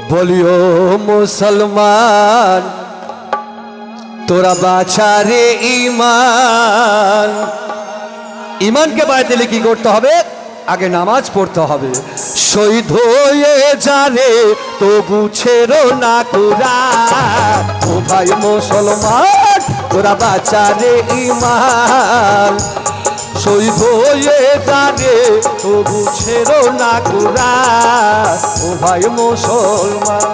বলিও মুসলমান তোরা বাঁচারে ঈমান। ঈমানকে বাড়াতে হলে কি করতে হবে? আগে নামাজ পড়তে হবে। শহীদ হয়ে যারে তবু ছেড়ো না কুরআন। ও ভাই মুসলমান তোরা বাঁচারে ঈমান। শহীদ হয়ে যারে তবু ছেড়ো না কুরআন। ও ভাই মুসলমান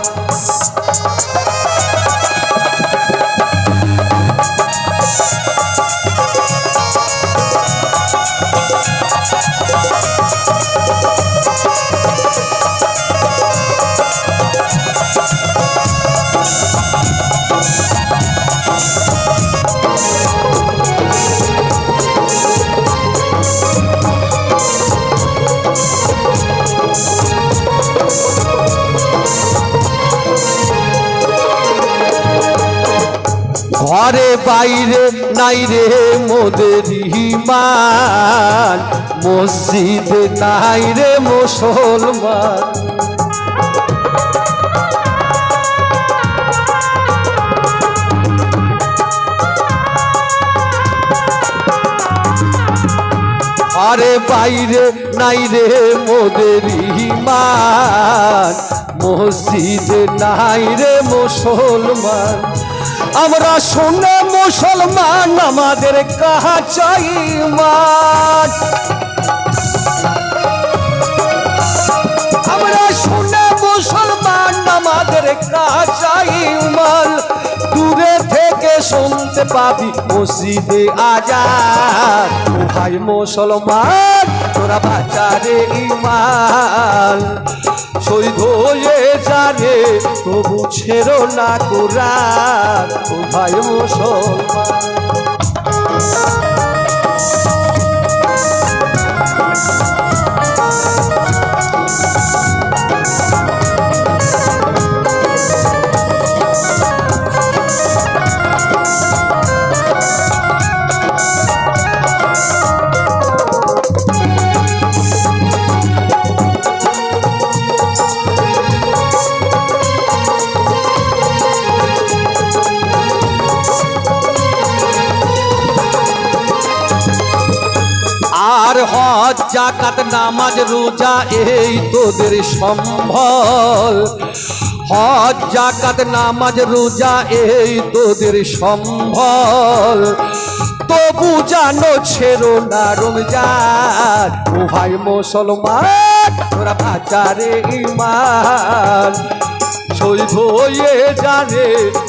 ঘরে বাইরে নাই রে মোদের ঈমান। মসজিদে নাই রে মুসলমান। ঘরে বাইরে নাই রে মোদের ঈমান। মসজিদে নাই রে মুসলমান। আমরা শুনে মুসলমান আমাদের কাহা চাই ঈমান। আমরা শুনে মুসলমান আমাদের কাহা চাই ঈমান। দূরে থেকে শুনতে পাবি মসজিদে আজান। ও ভাই মুসলমান তোরা বাঁচারে ঈমান। শহীদ হয়ে যারে তবু ছেড়ো না কুরআন। ও ভাই মুসলমান আর হজ যাকাত নামাজ রোজা এই তোদের সম্বল। হজ যাকাত নামাজ রোজা এই তোদের সম্বল। তবু জানো ছেড়ো না রমজান। ও ভাই মুসলমান তোরা বাঁচারে ঈমান। শহীদ হয়ে যারে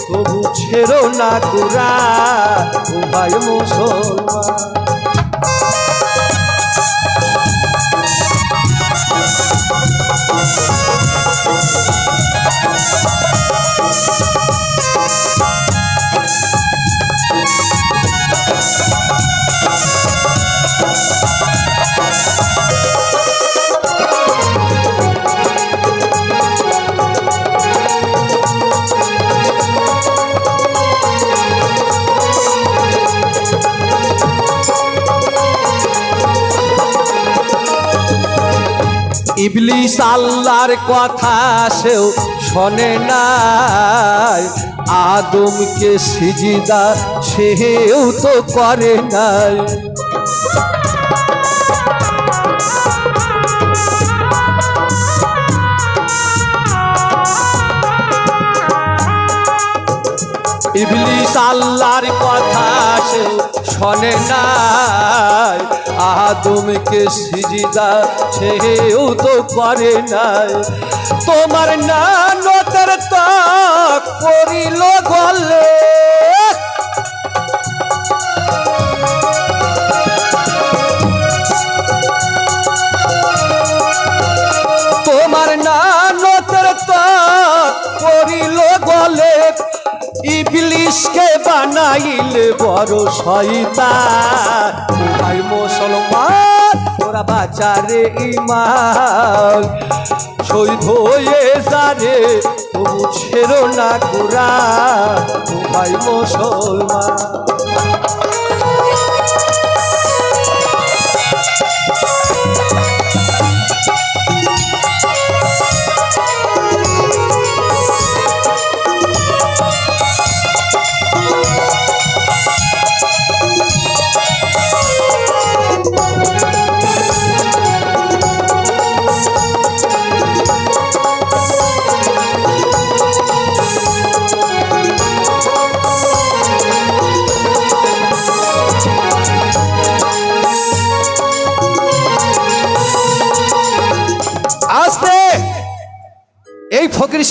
তবু ছেড়ো না কুরআন। ও ভাই মুসলমান ইবলিস আল্লাহর কথা সেও শোনে নাই। আদমকে সিজদা সেও তো করে নাই। ইবলিস আল্লাহর কথা সেও শোনে নাই। আদমকে সিজদা সেও তো করে নাই। তোমার নানতের তাক করিল গলে। তোমার নানতের তাক করিল গলে। ইবলিসকে বানাইলে বড় শয়তান। ভাই মুসলমান তোরা বাঁচারে ঈমান। শহীদ হয়ে যারে তবু ছেড়ো না কুরআন। ভাই মুসলমান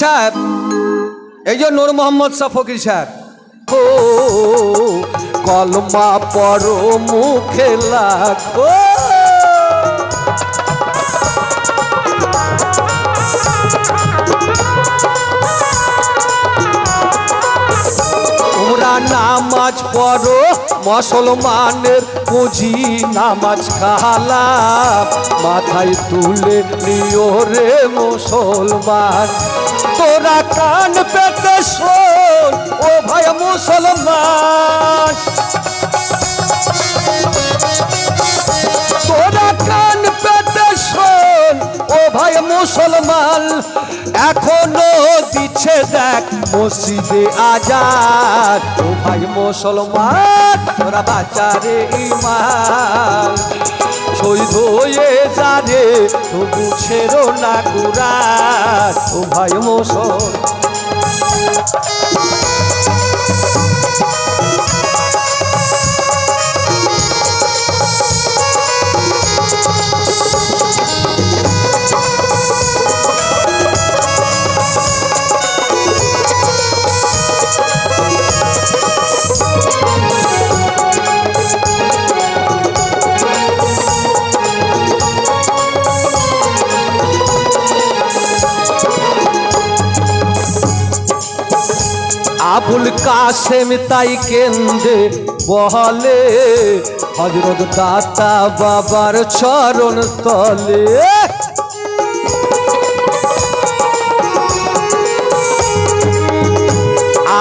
সাহেব, এই যে নূর মোহাম্মদ শাহ ফকির সাহেব, ও কলমা পড়ো মুখে লাগো, তোমরা নামাজ পড়ো মুসলমানের পুঁজি নামাজ খালাম মাথায় তুলে নিও রে মুসলমান, তোরা কান পেতে শোন ও ভাই মুসলমান, তোরা কান পেতে শোন ও ভাই মুসলমান, এখনো দিচ্ছে দেখ মসজিদে আজান, ও ভাই মুসলমান তোরা বাঁচারে ঈমান, শহীদ হয়ে যারে তবু ছেড়ো না কুরআন, ও ভাই মুসলমান। আবুল কাসেম তাই কেন্দ্রে বহলে হযরত দাতা বাবার চরণ তলে,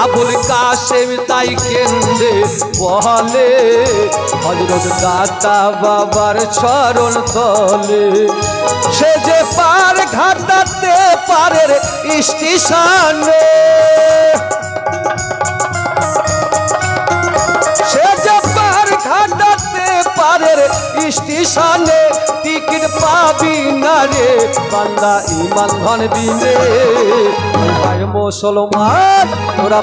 আবুল কাসেম তাই কেন্দ্রে বহলে হযরত দাতা বাবার চরণ তলে, সে যে পার ঘাটাতে পারের স্টেশনে, সে যে পার ঘাটাতে পারের স্টেশনে, টিকিট পাবি না রে বান্দা ঈমান ধন দিলে, ভাই মুসলমান তোরা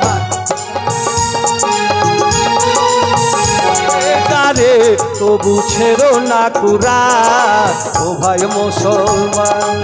রে তবু ছেড়ো না কুরআন, ও ভাই মুসলমান।